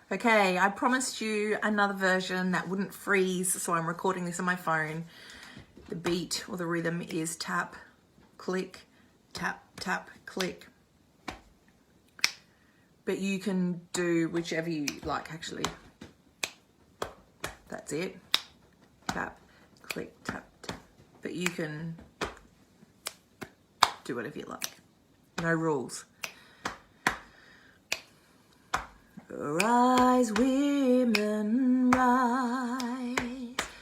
Okay, I promised you another version that wouldn't freeze, so I'm recording this on my phone. The beat or the rhythm is tap, click, tap, tap, click. But you can do whichever you like, actually. That's it. Tap, click, tap, tap. But you can do whatever you like. No rules. Rise, women, rise.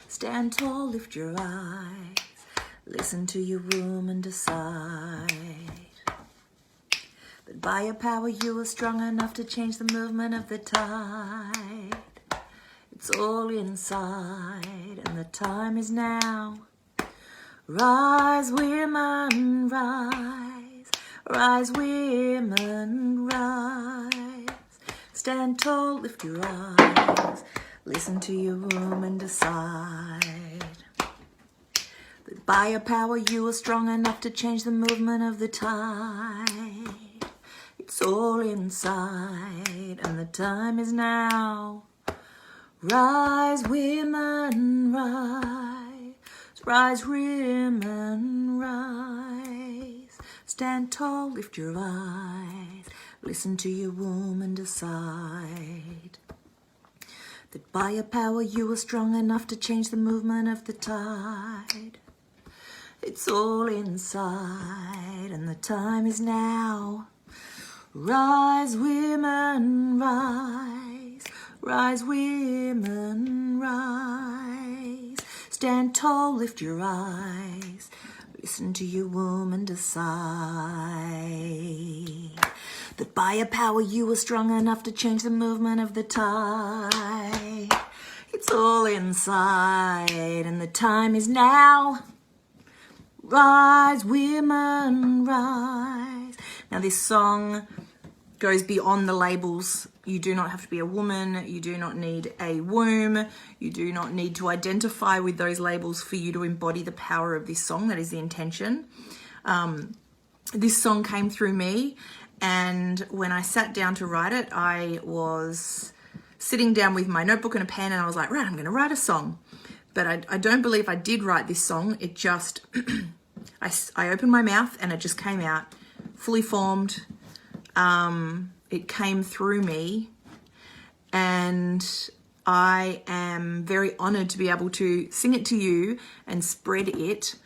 Stand tall, lift your eyes. Listen to your womb and decide that by your power you are strong enough to change the movement of the tide. It's all inside and the time is now. Rise, women, rise. Rise, women, rise. Stand tall, lift your eyes. Listen to your womb and decide that by your power you are strong enough to change the movement of the tide. It's all inside and the time is now. Rise, women, rise. Rise, women, rise. Stand tall, lift your eyes. Listen to your womb and decide that by your power you are strong enough to change the movement of the tide. It's all inside and the time is now. Rise, women, rise. Rise, women, rise. Stand tall, lift your eyes. Listen to your womb and decide that by your power you are strong enough to change the movement of the tide. It's all inside and the time is now. Rise, women, rise. Now this song goes beyond the labels. You do not have to be a woman. You do not need a womb. You do not need to identify with those labels for you to embody the power of this song. That is the intention. This song came through me, and when I sat down to write it, I was sitting down with my notebook and a pen, and I was like, right, I'm going to write a song. But I don't believe I did write this song. It just, I opened my mouth and it just came out fully formed. It came through me, and I am very honored to be able to sing it to you and spread it.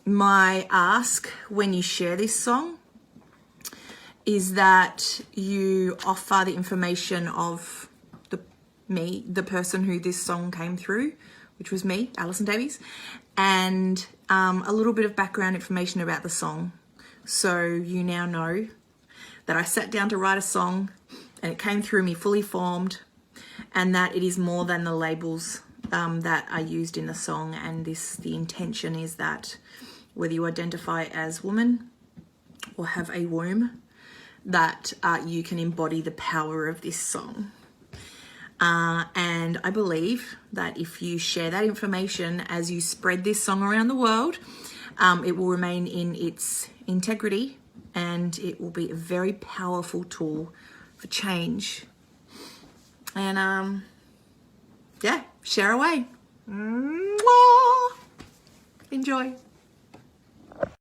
My ask when you share this song is that you offer the information of the person who this song came through, which was me, Allison Davies, and a little bit of background information about the song. So you now know that I sat down to write a song and it came through me fully formed, and that it is more than the labels that are used in the song. And the intention is that whether you identify as woman or have a womb, that you can embody the power of this song. And I believe that if you share that information as you spread this song around the world, it will remain in its integrity, and it will be a very powerful tool for change. And yeah, share away. Mwah! Enjoy.